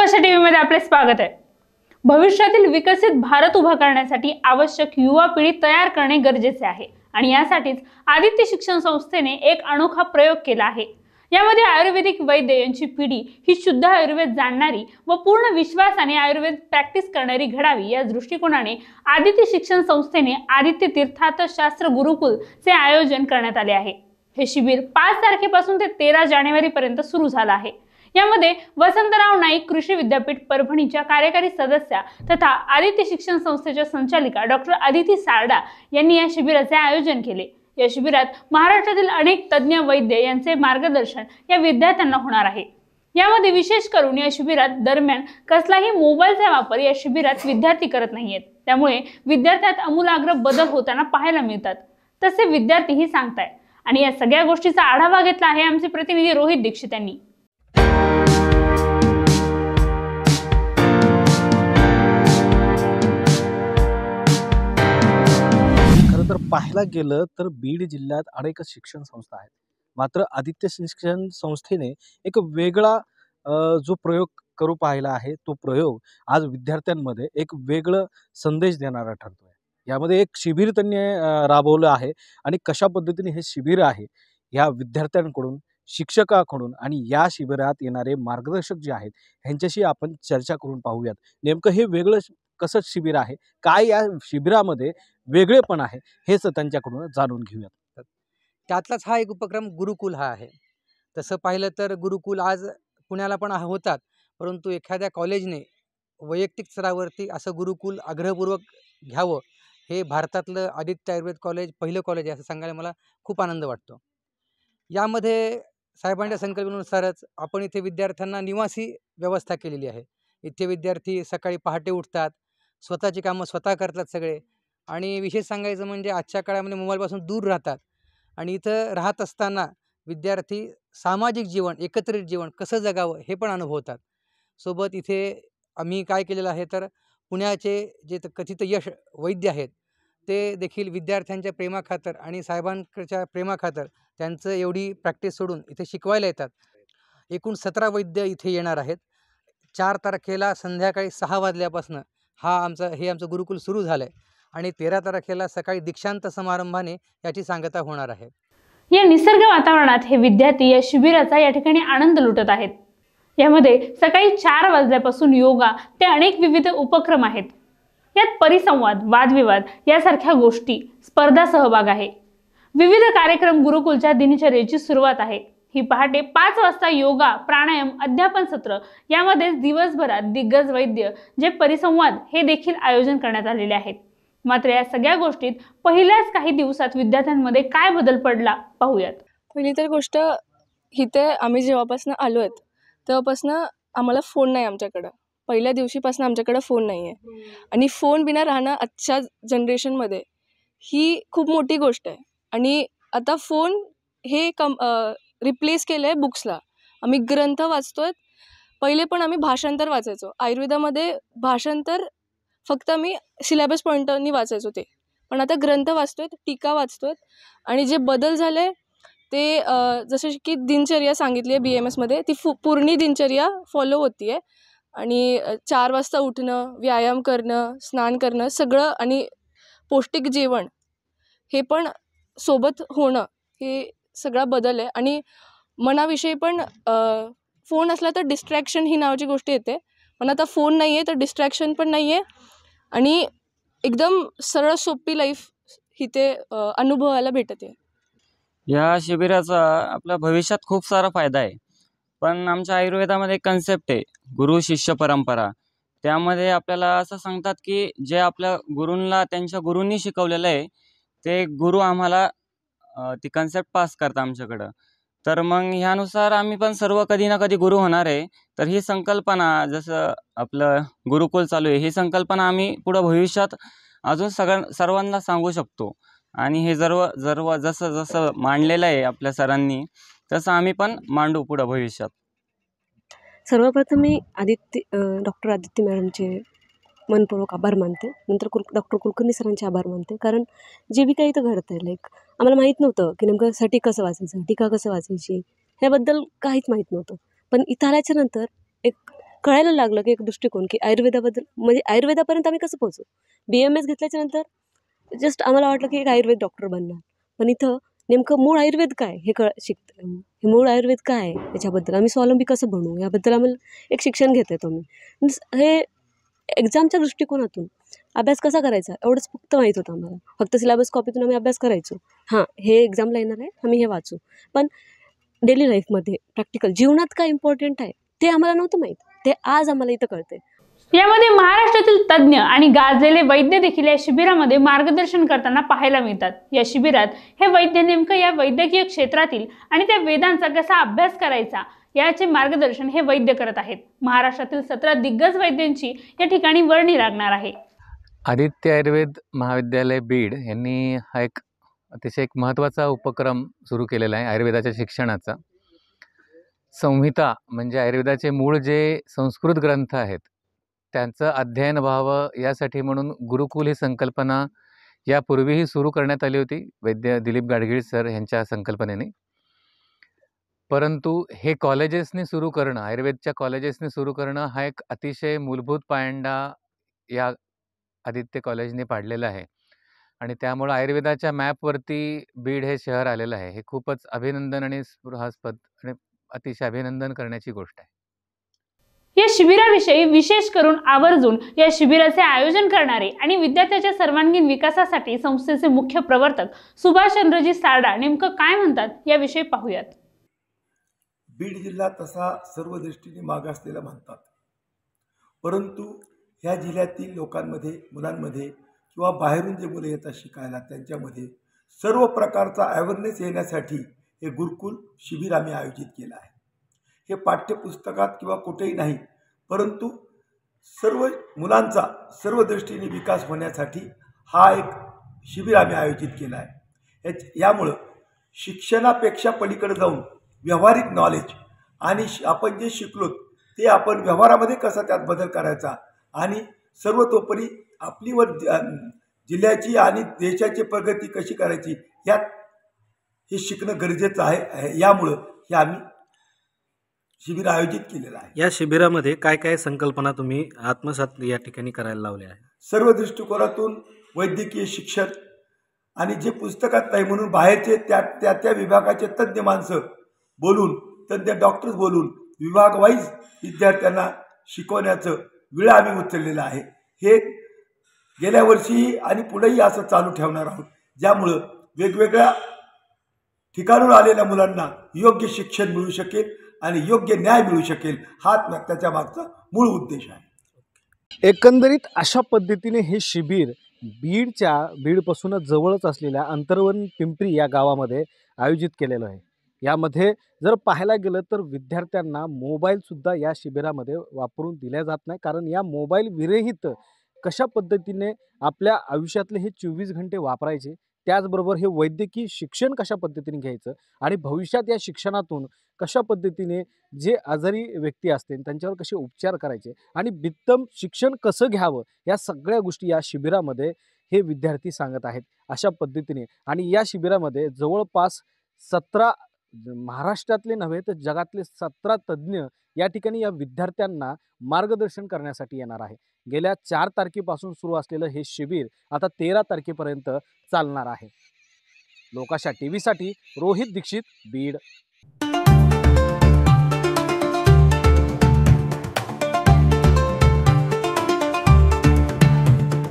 कशा टीव्हीमध्ये आपले स्वागत आहे। भविष्यातील विकसित भारत उभा करण्यासाठी आवश्यक युवा पिढी तयार करणे गरजेचे आहे आणि यासाठीच आदित्य शिक्षण संस्थेने एक अनोखा प्रयोग केला आहे। यामध्ये आयुर्वेदिक वैद्य यांची पिढी ही शुद्ध आयुर्वेद जाणणारी व पूर्ण विश्वासाने आयुर्वेद प्रॅक्टिस करणारी घडावी या दृष्टिकोनाने आदित्य शिक्षण संस्थेने आदित्य तीर्थात शास्त्र गुरुकुलचे आयोजन करण्यात आले आहे। हे शिबिर 5 तारखेपासून ते 13 जानेवारी पर्यंत सुरू झालं आहे। यामध्ये वसंतराव नाईक कृषी विद्यापीठ परभणीच्या कार्यकारी सदस्या तथा आदित्य शिक्षण संस्थेच्या संचालिका डॉक्टर अदिती सारडा यांनी या शिबिराचे आयोजन केले। या शिबिरात महाराष्ट्रातील अनेक तज्ञ वैद्य यांचे मार्गदर्शन या विद्यार्थ्यांना होणार आहे। यामध्ये विशेष करून या शिबिरात दरम्यान कसलाही मोबाईलचा वापर या शिबिरात विद्यार्थी करत नाहीयेत, त्यामुळे विद्यार्थ्यात आमूलाग्र बदल होताना पाहायला मिळतात, तसे विद्यार्थीही सांगतायत। आणि या सगळ्या गोष्टीचा आढावा घेतला आहे आमचे प्रतिनिधी रोहित दीक्षित यांनी। तर पाहायला गेलं तर बीड जिल्ह्यात अनेक शिक्षण संस्था आहेत, मात्र आदित्य शिक्षण संस्थेने एक वेगळा जो प्रयोग करू पाहिला आहे, तो प्रयोग आज विद्यार्थ्यांमध्ये एक वेगळं संदेश देणारा ठरतोय। यामध्ये एक शिबिर त्यांनी राबवलं आहे आणि कशा पद्धतीने हे शिबिर आहे या विद्यार्थ्यांकडून, शिक्षकांकडून आणि या शिबिरात येणारे मार्गदर्शक जे आहेत ह्यांच्याशी आपण चर्चा करून पाहूयात। नेमकं हे वेगळं कसं शिबिर आहे, काय या शिबिरामध्ये वेगळेपण आहे, हेच त्यांच्याकडून जाणून घेऊयात। त्यातलाच हा एक उपक्रम गुरुकुल हा आहे। तसं पाहिलं तर गुरुकुल आज पुण्याला पण होतात, परंतु एखाद्या कॉलेजने वैयक्तिक स्तरावरती असं गुरुकुल आग्रहपूर्वक घ्यावं, हे भारतातलं आदित्य आयुर्वेद कॉलेज पहिलं कॉलेज आहे असं सांगायला मला खूप आनंद वाटतो। यामध्ये साहेबांच्या संकल्पनेनुसारच आपण इथे विद्यार्थ्यांना निवासी व्यवस्था केलेली आहे। इथे विद्यार्थी सकाळी पहाटे उठतात, स्वतःची कामं स्वतः करतात सगळे, आणि विशेष सांगायचं म्हणजे आजच्या काळामध्ये मोबाईलपासून दूर राहतात आणि इथं राहत असताना विद्यार्थी सामाजिक जीवन, एकत्रित जीवन कसं जगावं हे पण अनुभवतात। सोबत इथे आम्ही काय केलेलं आहे तर पुण्याचे जे कथित यश वैद्य आहेत ते देखील विद्यार्थ्यांच्या प्रेमाखातर आणि साहेबांच्या प्रेमाखातर त्यांचं एवढी प्रॅक्टिस सोडून इथे शिकवायला येतात। एकूण 17 वैद्य इथे येणार आहेत। 4 तारखेला संध्याकाळी 6 वाजल्यापासून आमचं गुरुकुल सुरू झालं आहे आणि 13 तारखेला सकाळी दीक्षांत समारंभाने याची सांगता होणार आहे। या निसर्ग वातावरणात हे विद्यार्थी या शिबिराचा या ठिकाणी आनंद लुटत आहेत। यामध्ये सकाळी 4 वाजल्यापासून योगा ते अनेक विविध उपक्रम आहेत। यात परिसंवाद, वादविवाद यासारख्या गोष्टी, स्पर्धा सहभाग आहे। विविध कार्यक्रम गुरुकुलच्या दिनचर्येची सुरुवात आहे। ही पहाटे 5 वाजता योगा, प्राणायाम, अध्यापन सत्र, यामध्ये दिवसभरात दिग्गज वैद्य जे परिसंवाद हे देखील आयोजन करण्यात आलेले आहेत। मात्र या सगळ्या गोष्टीत पहिल्याच काही दिवसात विद्यार्थ्यांमध्ये काय बदल पडला पाहूयात। पहिली तर गोष्ट, इथे आम्ही जेव्हापासून आलो आहेत तेव्हापासून आम्हाला फोन नाही आमच्याकडं। पहिल्या दिवशीपासून आमच्याकडे फोन नाही आहे आणि फोन बिना राहणं आजच्या जनरेशनमध्ये ही खूप मोठी गोष्ट आहे। आणि आता फोन हे रिप्लेस केलं आहे बुक्सला। आम्ही ग्रंथ वाचतोय। पहिले पण आम्ही भाषांतर वाचायचो। आयुर्वेदामध्ये भाषांतर फक्त आम्ही सिलेबस पॉईंटनी वाचायचो ते, पण आता ग्रंथ वाचतोय, टीका वाचतोय। आणि जे बदल झाले ते जसे की दिनचर्या सांगितली आहे BMSमध्ये, ती पूर्ण दिनचर्या फॉलो होती आहे। आणि 4 वाजता उठणं, व्यायाम करणं, स्नान करणं सगळं, आणि पौष्टिक जेवण हे पण सोबत होणं, हे सगळा बदल आहे। आणि मनाविषयी पण फोन असला तर डिस्ट्रॅक्शन ही नावाची गोष्ट येते, पण आता फोन नाही आहे तर डिस्ट्रॅक्शन पण नाही आहे आणि एकदम सरळ सोपी लाईफ इथे अनुभवायला भेटते। या शिबिराचा आपल्या भविष्यात खूप सारा फायदा आहे, पण आमच्या आयुर्वेदामध्ये एक कन्सेप्ट आहे गुरु शिष्य परंपरा। त्यामध्ये आपल्याला असं सांगतात की जे आपल्या गुरूंना त्यांच्या गुरूंनी शिकवलेलं आहे ते गुरु आम्हाला ती कन्सेप्ट पास करतात आमच्याकडं। तर मग ह्यानुसार आम्ही पण सर्व कधी ना कधी गुरु होणार आहे। तर ही संकल्पना, जसं आपलं गुरुकुल चालू आहे, ही संकल्पना आम्ही पुढं भविष्यात अजून सर्वांना सांगू शकतो। आणि हे जसं जसं मांडलेलं आहे आपल्या सरांनी, तसं आम्ही पण मांडू पुढं भविष्यात। सर्वप्रथम मी डॉक्टर आदित्य मॅडमचे मनपूर्वक आभार मानते। नंतर डॉक्टर कुलकर्णी सरांचे आभार मानते, कारण जे बी काही इथं घडतं आहे, आम्हाला माहीत नव्हतं की नेमकं साठी कसं वाचायचं, टीका कसं वाचायची, ह्याबद्दल काहीच माहीत नव्हतं। पण इथं आल्याच्या नंतर एक कळायला लागलं की एक दृष्टिकोन की आयुर्वेदाबद्दल म्हणजे आयुर्वेदापर्यंत आम्ही कसं पोहोचू. BMS घेतल्याच्यानंतर जस्ट आम्हाला वाटलं की एक आयुर्वेद डॉक्टर बनणार. पण इथं नेमकं मूळ आयुर्वेद काय हे हे मूळ आयुर्वेद काय आहे याच्याबद्दल आम्ही स्वावलंबी कसं बनवू याबद्दल आम्हाला एक शिक्षण घेत येतो मी. हे एक्झामच्या दृष्टिकोनातून अभ्यास कसा करायचा एवढंच फक्त माहीत होतं आम्हाला. फक्त सिलेबस कॉपीतून आम्ही अभ्यास करायचो. हां, हे एक्झामला येणार आहे आम्ही हे वाचू. पण डेली लाईफमध्ये प्रॅक्टिकल जीवनात काय इम्पॉर्टंट आहे ते आम्हाला नव्हतं माहीत. ते आज आम्हाला इथं कळतंय. यामध्ये महाराष्ट्रातील तज्ज्ञ आणि गाजलेले वैद्य देखील या शिबिरामध्ये मार्गदर्शन करताना पाहायला मिळतात. या शिबिरात हे वैद्य नेमकं या वैद्यकीय क्षेत्रातील आणि त्या वेदांचा कसा अभ्यास करायचा याचे मार्गदर्शन हे वैद्य करत आहेत. महाराष्ट्रातील 17 दिग्गज वैद्यांची या ठिकाणी वर्णी लागणार आहे. आदित्य आयुर्वेद महाविद्यालय बीड यांनी हा एक अतिशय एक महत्त्वाचा उपक्रम सुरू केलेला आहे आयुर्वेदाच्या शिक्षणाचा. संहिता म्हणजे आयुर्वेदाचे मूळ जे संस्कृत ग्रंथ आहेत त्यांचं अध्ययन व्हावं यासाठी म्हणून गुरुकुल ही संकल्पना यापूर्वीही सुरू करण्यात आली होती वैद्य दिलीप गाडगीळ सर यांच्या संकल्पनेने. परंतु हे कॉलेजेसनी सुरू करणं, आयुर्वेदच्या कॉलेजेसनी सुरू करणं हा एक अतिशय मूलभूत पायंडा या आदित्य कॉलेजने पाडलेला आहे आणि त्यामुळं आयुर्वेदाच्या मॅपवरती बीड हे शहर आलेलं आहे. हे खूपच अभिनंदन आणि स्पृहास्पद आणि अतिशय अभिनंदन करण्याची गोष्ट आहे. या शिबिराविषयी विशेष करून आवर्जून या शिबिराचे आयोजन करणारे आणि विद्यार्थ्याच्या सर्वांगीण विकासासाठी संस्थेचे मुख्य प्रवर्तक सुभाषचंद्रजी सारडा नेमकं काय म्हणतात याविषयी पाहूयात. बीड जिल्हा तसा सर्व दृष्टीने मागासलेला म्हणतात, परंतु ह्या जिल्ह्यातील लोकांमध्ये, मुलांमध्ये किंवा बाहेरून जे मुलं येतात शिकायला त्यांच्यामध्ये सर्व प्रकारचा अवेअरनेस येण्यासाठी हे गुरुकुल शिबिर आम्ही आयोजित केलं आहे. हे पाठ्यपुस्तकात किंवा कुठेही नाही, परंतु सर्व मुलांचा सर्व दृष्टीने विकास होण्यासाठी हा एक शिबिर आम्ही आयोजित केला आहे. यामुळं शिक्षणापेक्षा पलीकडे जाऊन व्यावहारिक नॉलेज आणि आपण जे शिकलो ते आपण व्यवहारामध्ये कसा त्यात बदल करायचा आणि सर्वतोपरी आपली व जिल्ह्याची आणि देशाची प्रगती कशी करायची यात हे शिकणं गरजेचं आहे. यामुळं हे आम्ही शिबिर आयोजित केलेलं आहे. या शिबिरामध्ये काय काय संकल्पना तुम्ही आत्मसात या ठिकाणी करायला लावल्या आहे? सर्व दृष्टिकोनातून वैद्यकीय शिक्षण आणि जे पुस्तकात नाही म्हणून बाहेरचे त्या विभागाचे तज्ज्ञ माणसं बोलून, तज्ज्ञ डॉक्टर्स बोलून विभाग वाईज विद्यार्थ्यांना शिकवण्याचं वेळ आम्ही उचललेलं आहे. हे गेल्या वर्षीही आणि पुढेही असं चालू ठेवणार आहोत, ज्यामुळं वेगवेगळ्या ठिकाणून आलेल्या मुलांना योग्य शिक्षण मिळू शकेल आणि योग्य न्याय मिळू शकेल. हा त्याच्या मागचा मूळ उद्देश आहे. एकंदरीत अशा पद्धतीने हे शिबिर बीडपासूनच जवळच असलेल्या अंतरवन पिंपरी या गावामध्ये आयोजित केलेलं आहे. यामध्ये जर पाहायला गेलं तर विद्यार्थ्यांना मोबाईलसुद्धा या शिबिरामध्ये वापरून दिल्या जात नाही, कारण या मोबाईल विरहित कशा पद्धतीने आपल्या आयुष्यातले हे 24 घंटे वापरायचे, त्याचबरोबर हे वैद्यकीय शिक्षण कशा पद्धतीने घ्यायचं आणि भविष्यात या शिक्षणातून कशा पद्धतीने जे आजारी व्यक्ती असतील त्यांच्यावर कसे उपचार करायचे आणि बित्तम शिक्षण कसं घ्यावं या सगळ्या गोष्टी या शिबिरामध्ये हे विद्यार्थी सांगत आहेत. अशा पद्धतीने आणि या शिबिरामध्ये जवळपास 17 महाराष्ट्रातले नव्हे तर जगातले 17 तज्ज्ञ या ठिकाणी या विद्यार्थ्यांना मार्गदर्शन करण्यासाठी येणार आहे. गेल्या 4 तारखेपासून सुरू असलेलं हे शिबिर आता 13 तारखेपर्यंत चालणार आहे. लोकाशा टीव्हीसाठी रोहित दीक्षित, बीड.